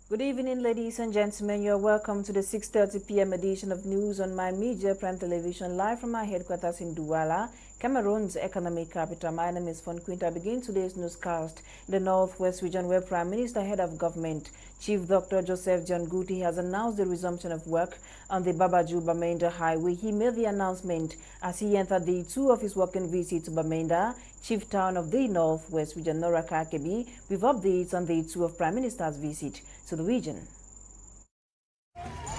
Good evening, ladies and gentlemen. You're welcome to the 6:30 p.m. edition of News on My Media Prime Television, live from our headquarters in Douala, Cameroon's economic capital. My name is Fon Quinter. Begin today's newscast in the Northwest region, where Prime Minister, Head of Government, Chief Dr. Joseph John Guti has announced the resumption of work on the Babaju-Bamenda Highway. He made the announcement as he entered day 2 of his working visit to Bamenda, chief town of the Northwest region, Noraka Kebi, with updates on day 2 of Prime Minister's visit to the region.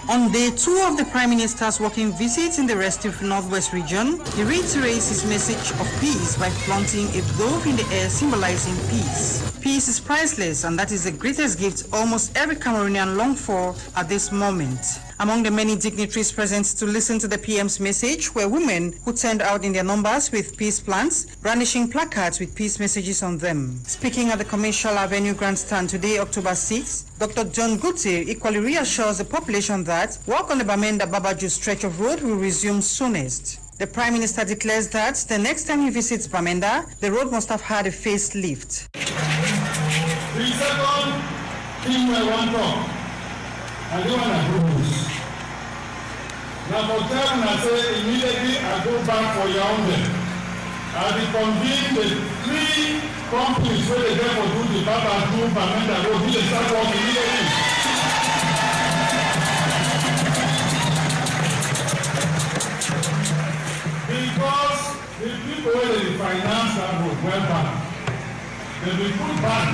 On day 2 of the Prime Minister's working visit in the restive Northwest region, he reiterates his message of peace by flaunting a dove in the air symbolizing peace. Peace is priceless, and that is the greatest gift almost every Cameroonian longs for at this moment. Among the many dignitaries present to listen to the PM's message were women who turned out in their numbers with peace plans, brandishing placards with peace messages on them. Speaking at the Commercial Avenue Grandstand today, October 6, Dr. John Guti equally reassures the population that work on the Bamenda-Babaju stretch of road will resume soonest. The Prime Minister declares that the next time he visits Bamenda, the road must have had a facelift. The second thing we want to talk, I don't want to do this. Now for time, I say immediately I go back for Yaoundé. I will convene the 3 companies where they get for do the Babaju Bamenda road. We start work immediately. Because the people where they finance that road well back, they will put back,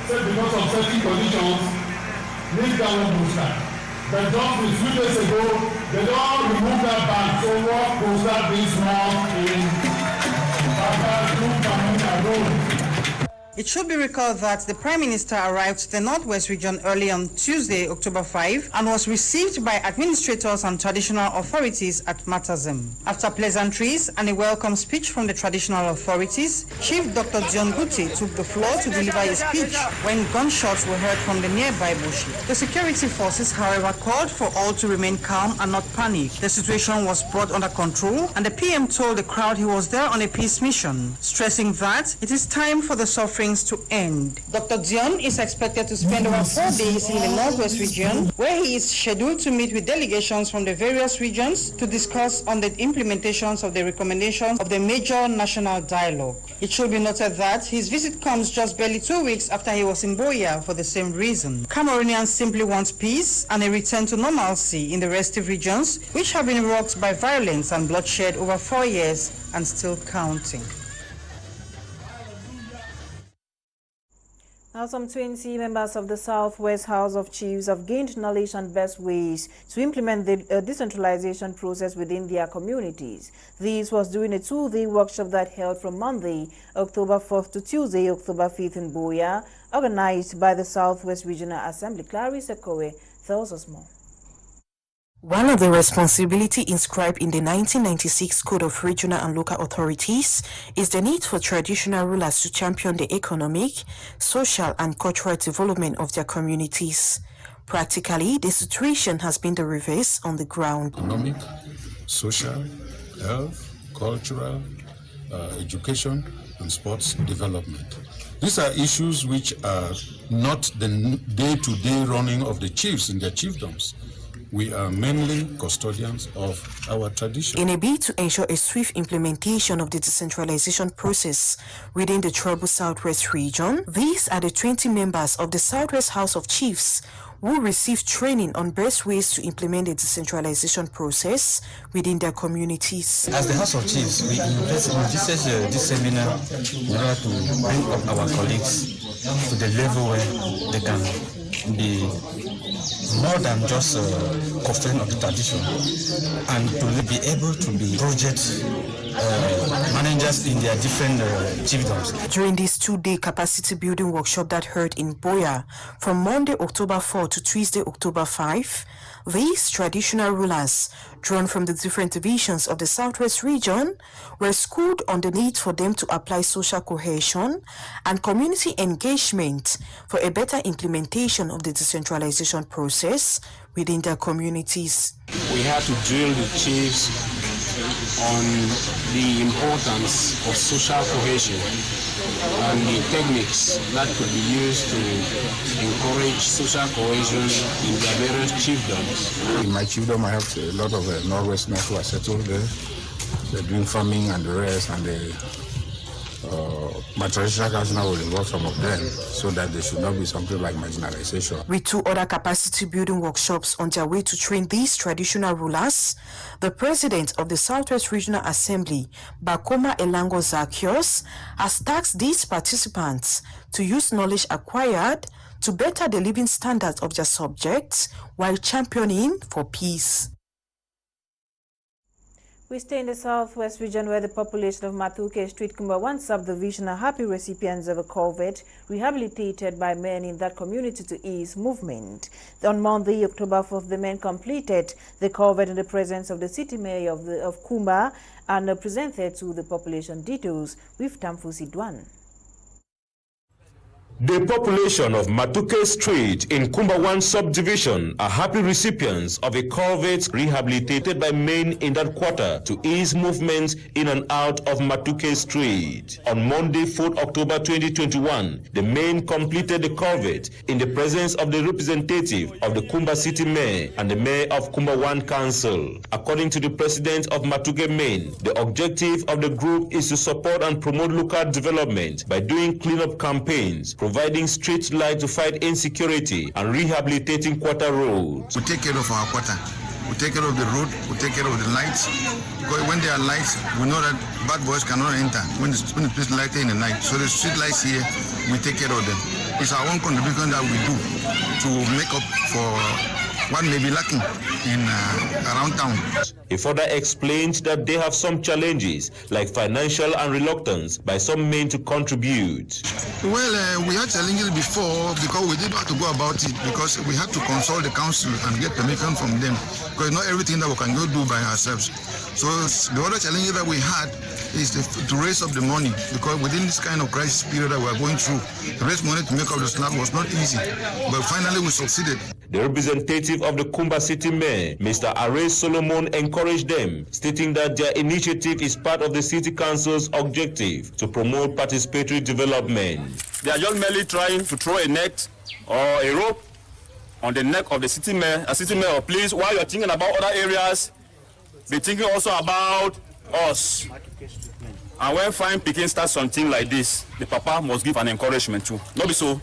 say because of certain conditions, make that one go start. But just a few days ago, they don't remove that ban, so work will start this month in Babaju Bamenda road. It should be recalled that the Prime Minister arrived to the Northwest region early on Tuesday, October 5, and was received by administrators and traditional authorities at Matazem. After pleasantries and a welcome speech from the traditional authorities, Chief Dr. John Guti took the floor to deliver his speech when gunshots were heard from the nearby bush. The security forces, however, called for all to remain calm and not panic. The situation was brought under control, and the PM told the crowd he was there on a peace mission, stressing that it is time for the suffering to end. Dr. Dion is expected to spend over 4 days in the Northwest region, where he is scheduled to meet with delegations from the various regions to discuss on the implementations of the recommendations of the major national dialogue. It should be noted that his visit comes just barely 2 weeks after he was in Boya for the same reason. Cameroonians simply want peace and a return to normalcy in the restive regions, which have been rocked by violence and bloodshed over 4 years and still counting. Now, some 20 members of the Southwest House of Chiefs have gained knowledge and best ways to implement the decentralization process within their communities. This was during a 2-day workshop that held from Monday, October 4th to Tuesday, October 5th in Boya, organized by the Southwest Regional Assembly. Clarice Ekowe tells us more. One of the responsibilities inscribed in the 1996 Code of Regional and Local Authorities is the need for traditional rulers to champion the economic, social, and cultural development of their communities. Practically, the situation has been the reverse on the ground. Economic, social, health, cultural, education, and sports development. These are issues which are not the day-to-day running of the chiefs in their chiefdoms. We are mainly custodians of our tradition. In a bid to ensure a swift implementation of the decentralization process within the troubled Southwest region, these are the 20 members of the Southwest House of Chiefs who received training on best ways to implement the decentralization process within their communities. As the House of Chiefs, we envisage this seminar in order to bring up our colleagues to the level where they can be more than just custodian of the tradition, and to be able to be project managers in their different chiefdoms. During this 2-day capacity building workshop that held in Boya from Monday, October 4 to Tuesday, October 5, these traditional rulers, drawn from the different divisions of the Southwest region, were schooled on the need for them to apply social cohesion and community engagement for a better implementation of the decentralization process within their communities. We had to drill the chiefs on the importance of social cohesion and the techniques that could be used to encourage social cohesion in their various chiefdoms. In my chiefdom, I have a lot of Northwesterners who are settled there. They're doing farming and the rest, and my traditional council now will involve some of them so that there should not be something like marginalization. With 2 other capacity building workshops on their way to train these traditional rulers, the president of the Southwest Regional Assembly, Bakoma Elango Zacchaeus, has tasked these participants to use knowledge acquired to better the living standards of their subjects while championing for peace. We stay in the Southwest region where the population of Matuke Street Kumba 1 subdivision are happy recipients of a culvert rehabilitated by men in that community to ease movement. On Monday, October 4th, the men completed the culvert in the presence of the city mayor of Kumba and presented to the population details with Tamfusi Dwan. The population of Matuke Street in Kumba 1 subdivision are happy recipients of a culvert rehabilitated by men in that quarter to ease movement in and out of Matuke Street. On Monday, 4th October 2021, the men completed the culvert in the presence of the representative of the Kumba City Mayor and the Mayor of Kumba 1 Council. According to the president of Matuke Men, the objective of the group is to support and promote local development by doing cleanup campaigns, providing street light to fight insecurity, and rehabilitating quarter roads. We take care of our quarter. We take care of the road. We take care of the lights. Because when there are lights, we know that bad boys cannot enter when the place light in the night. So the street lights here, we take care of them. It's our own contribution that we do to make up for what may be lacking in around town. He further explained that they have some challenges like financial and reluctance by some men to contribute. Well, we had challenges before because we didn't know how to go about it because we had to consult the council and get permission from them because not everything that we can go do by ourselves. So the other challenge that we had is to raise up the money because within this kind of crisis period that we're going through, to raise money to make up the slab was not easy, but finally we succeeded. The representative of the Kumba City Mayor, Mr. Are Solomon, encouraged them, stating that their initiative is part of the City Council's objective to promote participatory development. They are just merely trying to throw a net or a rope on the neck of the city mayor. A city mayor, please, while you're thinking about other areas, be thinking also about us. And when fine picking starts something like this, the papa must give an encouragement too. Not be so.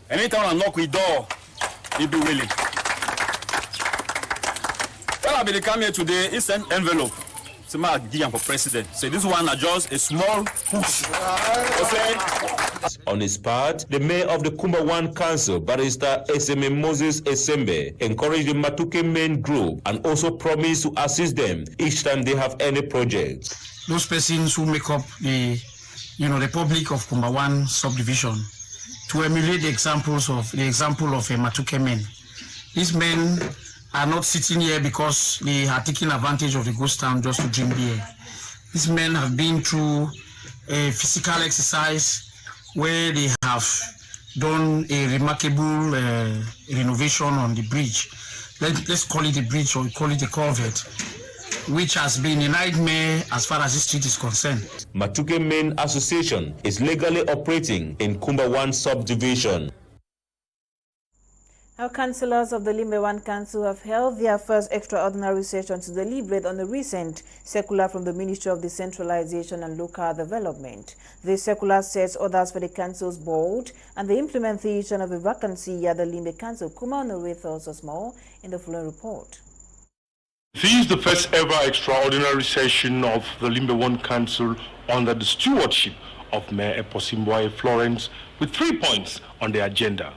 Anytime I knock with door, he be willing. Tell I be come here today, he sent envelope. So I give him for president. So this one are just a small push. Okay. On his part, the mayor of the Kumba 1 Council, Barrister SMA Moses Esembe, encouraged the Matuke main group and also promised to assist them each time they have any project. Those persons who make up the public of Kumba 1 subdivision to emulate the example of a Matuke men. These men are not sitting here because they are taking advantage of the ghost town just to drink beer. These men have been through a physical exercise where they have done a remarkable renovation on the bridge. Let's call it a bridge or call it a culvert, which has been a nightmare as far as this street is concerned. Matuke Men Association is legally operating in Kumba 1 subdivision. Our councillors of the Limbe 1 Council have held their first extraordinary session to deliberate on the recent circular from the Ministry of Decentralization and Local Development. The circular sets orders for the Council's board and the implementation of a vacancy at the Limbe Council. Kuma narrates us more in the following report. This is the first ever extraordinary session of the Limbe 1 Council under the stewardship of Mayor Eposimboaye Florence with 3 points on the agenda.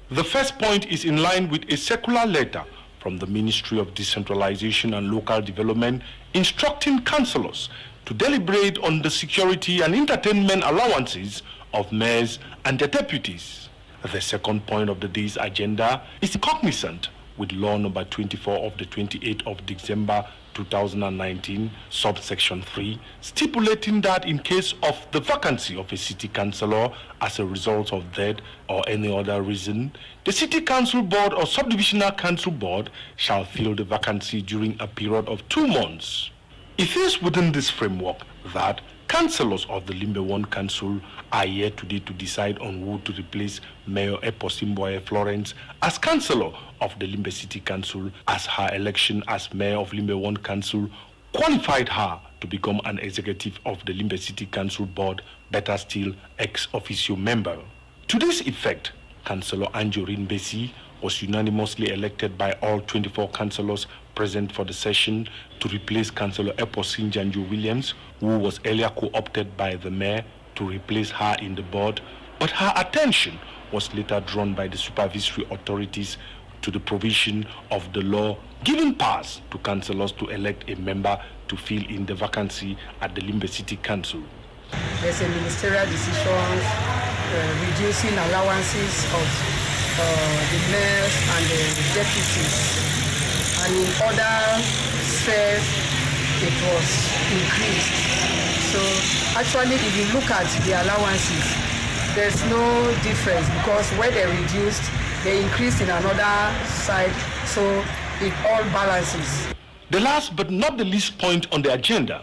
The first point is in line with a circular letter from the Ministry of Decentralization and Local Development instructing councillors to deliberate on the security and entertainment allowances of mayors and their deputies. The second point of the day's agenda is cognizant with Law Number 24 of the 28th of December 2019, subsection 3, stipulating that in case of the vacancy of a city councillor as a result of death or any other reason, the city council board or subdivisional council board shall fill the vacancy during a period of 2 months. It is within this framework that councillors of the Limbe 1 Council are here today to decide on who to replace Mayor Eposimboye Florence as councillor of the Limbe City Council, as her election as Mayor of Limbe 1 Council qualified her to become an executive of the Limbe City Council Board, better still, ex officio member. To this effect, Councillor Anjorin Besi was unanimously elected by all 24 councillors present for the session to replace Councillor Eposin Janjo Williams, who was earlier co-opted by the mayor to replace her in the board, but her attention was later drawn by the supervisory authorities to the provision of the law giving powers to councillors to elect a member to fill in the vacancy at the Limbe City Council. There's a ministerial decision reducing allowances of the mayors and the deputies, and in other spheres it was increased. So actually, if you look at the allowances, there's no difference, because where they reduced, they increased in another side, so it all balances. The last but not the least point on the agenda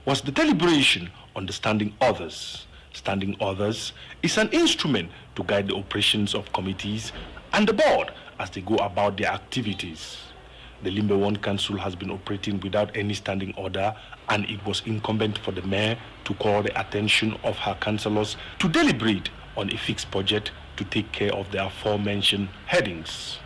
was the deliberation on the standing orders. Standing orders is an instrument to guide the operations of committees and the board as they go about their activities. The Limbe 1 Council has been operating without any standing order, and it was incumbent for the mayor to call the attention of her councillors to deliberate on a fixed budget to take care of the aforementioned headings.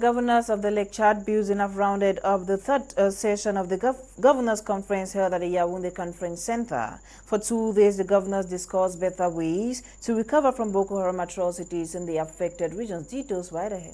Governors of the Lake Chad Basin have rounded up the third session of the Governors' Conference held at the Ewane Conference Center. For 2 days, the governors discussed better ways to recover from Boko Haram atrocities in the affected regions. Details right ahead.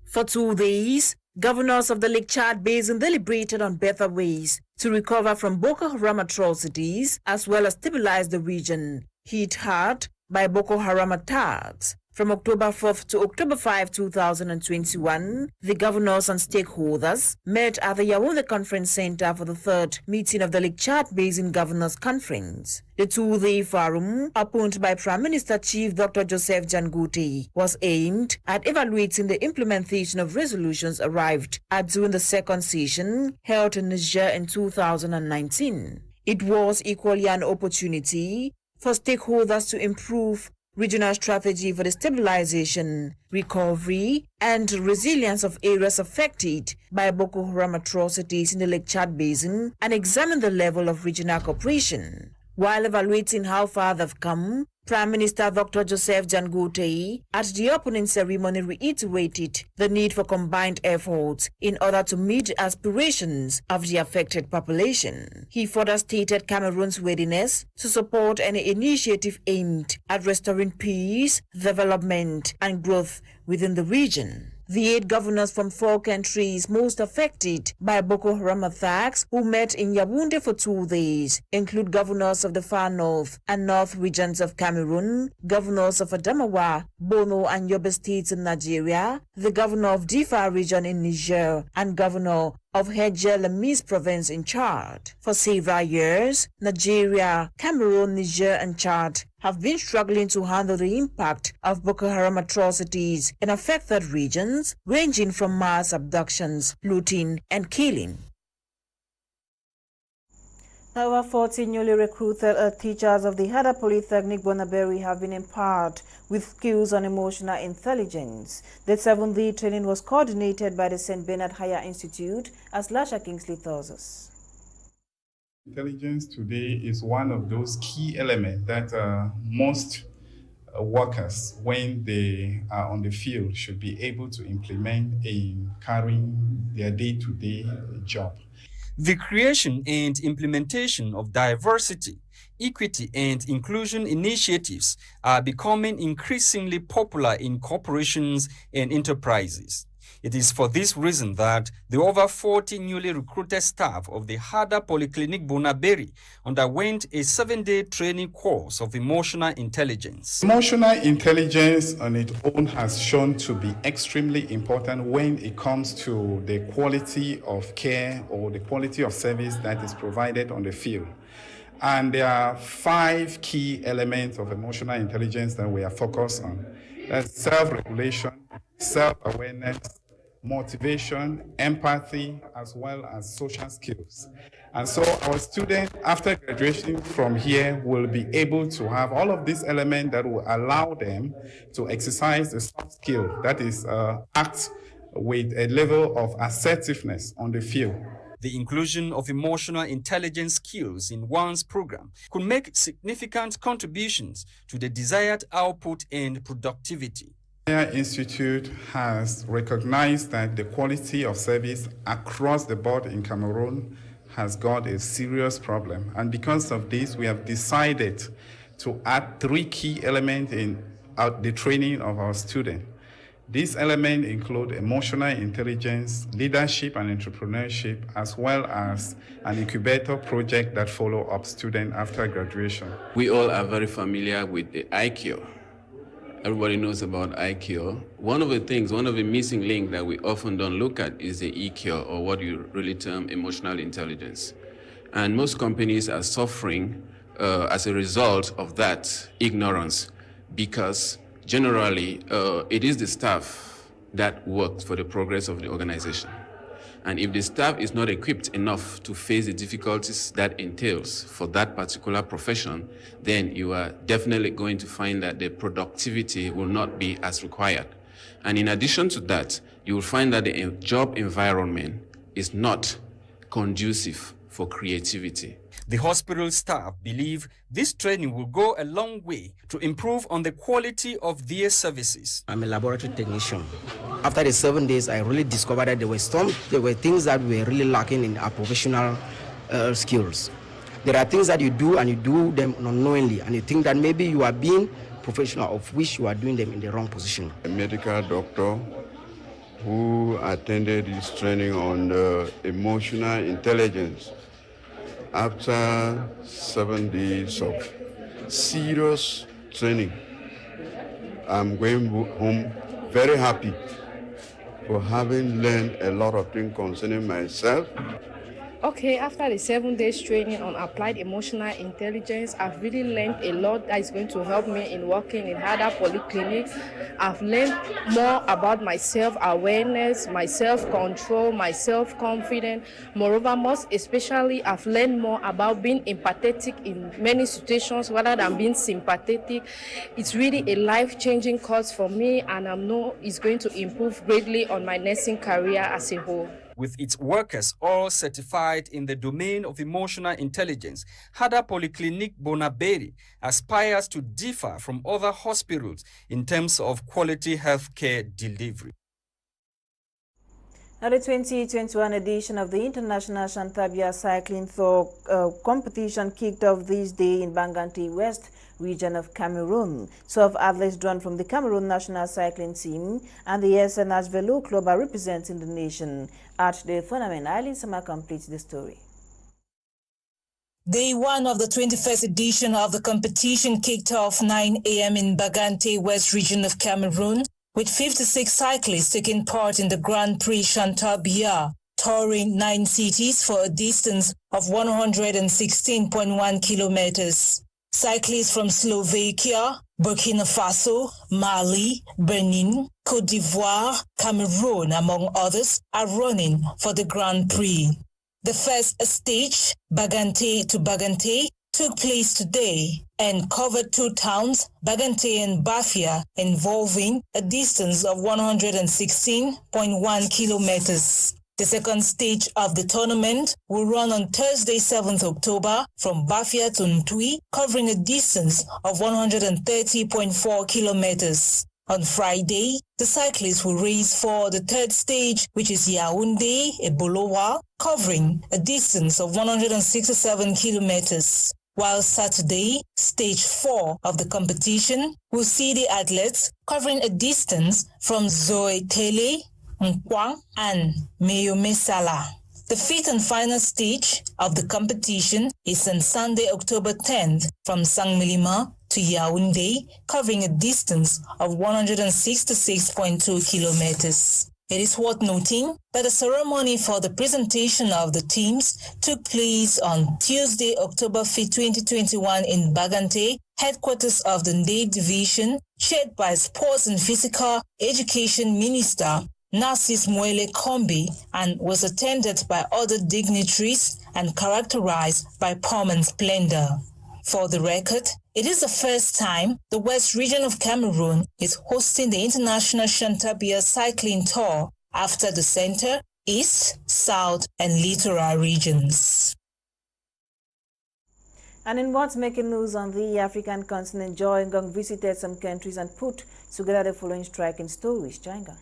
For 2 days, governors of the Lake Chad Basin deliberated on better ways to recover from Boko Haram atrocities as well as stabilize the region hit hard by Boko Haram attacks. From October 4th to October 5, 2021, the governors and stakeholders met at the Ewane Conference Center for the third meeting of the Lake Chad Basin Governors Conference. The 2-day forum, appointed by Prime Minister Chief Dr. Joseph Jangote, was aimed at evaluating the implementation of resolutions arrived at during the second session held in Niger in 2019. It was equally an opportunity for stakeholders to improve regional strategy for the stabilization, recovery, and resilience of areas affected by Boko Haram atrocities in the Lake Chad Basin and examine the level of regional cooperation. While evaluating how far they've come, Prime Minister Dr. Joseph Jangote at the opening ceremony reiterated the need for combined efforts in order to meet the aspirations of the affected population. He further stated Cameroon's readiness to support any initiative aimed at restoring peace, development, and growth within the region. The 8 governors from 4 countries most affected by Boko Haram attacks who met in Yaoundé for 2 days include governors of the far north and north regions of Cameroon, governors of Adamawa, Bono and Yobe states in Nigeria, the governor of Difa region in Niger, and governor of Hedjel-Lamis province in Chad. For several years, Nigeria, Cameroon, Niger, and Chad have been struggling to handle the impact of Boko Haram atrocities in affected regions, ranging from mass abductions, looting, and killing. Over 40 newly recruited teachers of the Hada Polytechnic Bonaberi have been empowered with skills on emotional intelligence. The 7-day training was coordinated by the St. Bernard Higher Institute, as Lasha Kingsley tells us. Intelligence today is one of those key elements that most workers, when they are on the field, should be able to implement in carrying their day-to-day job. The creation and implementation of diversity, equity, and inclusion initiatives are becoming increasingly popular in corporations and enterprises. It is for this reason that the over 40 newly recruited staff of the Hada Polyclinic Bonaberi underwent a 7-day training course of emotional intelligence. Emotional intelligence on its own has shown to be extremely important when it comes to the quality of care or the quality of service that is provided on the field. And there are 5 key elements of emotional intelligence that we are focused on. That's self-regulation, self-awareness, motivation, empathy, as well as social skills. And so our students, after graduation from here, will be able to have all of these elements that will allow them to exercise the soft skill, that is, act with a level of assertiveness on the field. The inclusion of emotional intelligence skills in one's program could make significant contributions to the desired output and productivity. The Institute has recognized that the quality of service across the board in Cameroon has got a serious problem. And because of this, we have decided to add 3 key elements in the training of our students. These elements include emotional intelligence, leadership and entrepreneurship, as well as an incubator project that follow up students after graduation. We all are very familiar with the IQ. Everybody knows about IQ. One of the missing links that we often don't look at is the EQ, or what you really term emotional intelligence. And most companies are suffering as a result of that ignorance, because generally it is the staff that works for the progress of the organization. And if the staff is not equipped enough to face the difficulties that entails for that particular profession, then you are definitely going to find that the productivity will not be as required. And in addition to that, you will find that the job environment is not conducive for creativity. The hospital staff believe this training will go a long way to improve on the quality of their services. I'm a laboratory technician. After the 7 days, I really discovered that there were things that were really lacking in our professional skills. There are things that you do and you do them unknowingly, and you think that maybe you are being professional, of which you are doing them in the wrong position. A medical doctor who attended his training on emotional intelligence. After 7 days of serious training, I'm going home very happy for having learned a lot of things concerning myself. Okay, after the 7 days training on applied emotional intelligence, I've really learned a lot that is going to help me in working in other polyclinics. I've learned more about my self-awareness, my self-control, my self-confidence. Moreover, most especially, I've learned more about being empathetic in many situations rather than being sympathetic. It's really a life-changing course for me, and I know it's going to improve greatly on my nursing career as a whole. With its workers all certified in the domain of emotional intelligence, Hada Polyclinic Bonaberi aspires to differ from other hospitals in terms of quality healthcare delivery. Now, the 2021 edition of the International Shantabia Cycling Tour competition kicked off this day in Banganti West region of Cameroon. 12 athletes drawn from the Cameroon national cycling team and the NSAH Velo Club are representing the nation at the tournament. Eileen Sama completes the story. Day 1 of the 21st edition of the competition kicked off 9 a.m. in Bagante West region of Cameroon, with 56 cyclists taking part in the Grand Prix Chantabia, touring 9 cities for a distance of 116.1 kilometers. Cyclists from Slovakia, Burkina Faso, Mali, Benin, Côte d'Ivoire, Cameroon, among others, are running for the Grand Prix. The first stage, Bagante to Bagante, took place today and covered 2 towns, Bagante and Bafia, involving a distance of 116.1 kilometers. The second stage of the tournament will run on Thursday, 7th October from Bafia to Ntui, covering a distance of 130.4 kilometers. On Friday, the cyclists will race for the third stage, which is Yaoundé, Ebolowa, covering a distance of 167 kilometers. While Saturday, stage 4 of the competition will see the athletes covering a distance from Zoetele, Nkwang, and Meyomesala. The fifth and final stage of the competition is on Sunday, October 10th, from Sangmilima to Yaoundé, covering a distance of 166.2 kilometers. It is worth noting that the ceremony for the presentation of the teams took place on Tuesday, October 5, 2021 in Bagante, headquarters of the Ndé Division, chaired by Sports and Physical Education Minister Narcis Mwele Kombi, and was attended by other dignitaries and characterized by pomp and splendor. For the record, it is the first time the West region of Cameroon is hosting the International Chantabia Cycling Tour after the Center, East, South, and Littoral regions. And in what's making news on the African continent, Joy Ngong visited some countries and put together the following striking stories. Changa.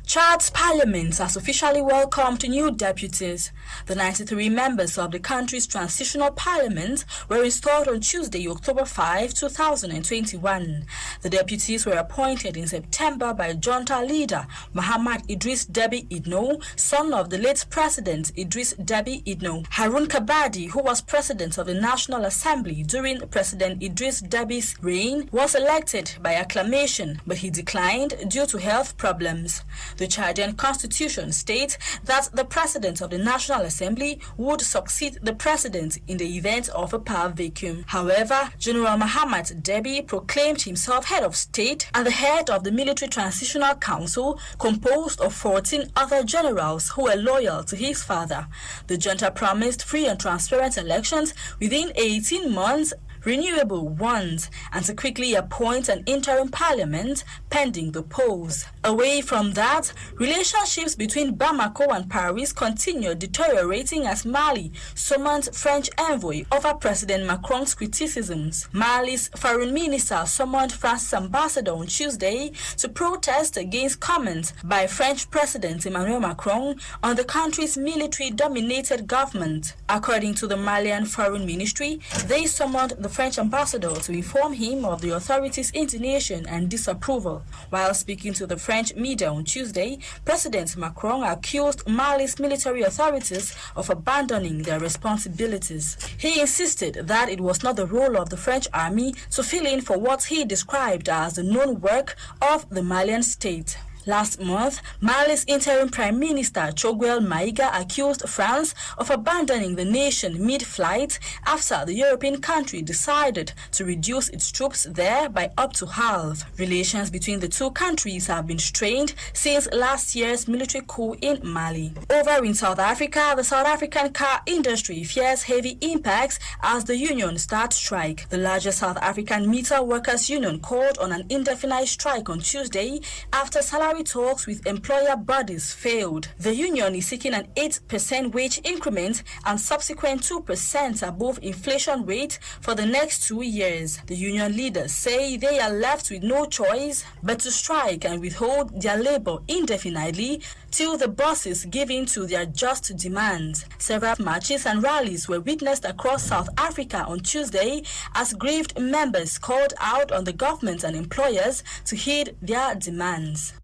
Chad's parliament has officially welcomed new deputies. The 93 members of the country's transitional parliament were installed on Tuesday, October 5, 2021. The deputies were appointed in September by junta leader Muhammad Idris Deby Itno, son of the late president Idris Deby Itno. Harun Kabadi, who was president of the National Assembly during President Idris Deby's reign, was elected by acclamation, but he declined due to health problems. The Chadian constitution states that the president of the National Assembly would succeed the president in the event of a power vacuum. However, General Muhammad Deby proclaimed himself head of state and the head of the Military Transitional Council, composed of 14 other generals who were loyal to his father. The junta promised free and transparent elections within 18 months, renewable ones, and to quickly appoint an interim parliament pending the polls. Away from that, relationships between Bamako and Paris continued deteriorating as Mali summoned French envoy over President Macron's criticisms. Mali's foreign minister summoned France's ambassador on Tuesday to protest against comments by French President Emmanuel Macron on the country's military-dominated government. According to the Malian Foreign Ministry, they summoned the French ambassador to inform him of the authorities' indignation and disapproval. While speaking to the French media on Tuesday, President Macron accused Mali's military authorities of abandoning their responsibilities. He insisted that it was not the role of the French army to fill in for what he described as the known work of the Malian state. Last month, Mali's interim Prime Minister Choguel Maïga accused France of abandoning the nation mid-flight after the European country decided to reduce its troops there by up to half. Relations between the two countries have been strained since last year's military coup in Mali. Over in South Africa, the South African car industry fears heavy impacts as the union starts strike. The largest South African meter workers union called on an indefinite strike on Tuesday after salary talks with employer bodies failed. The union is seeking an 8% wage increment and subsequent 2% above inflation rate for the next 2 years. The union leaders say they are left with no choice but to strike and withhold their labor indefinitely till the bosses give in to their just demands. Several marches and rallies were witnessed across South Africa on Tuesday as grieved members called out on the government and employers to heed their demands.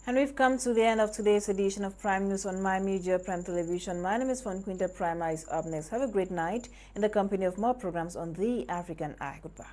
And we've come to the end of today's edition of Prime News on My Media Prime Television. My name is Fon Quinter. Prime is up next. Have a great night in the company of more programs on The African Eye. Goodbye.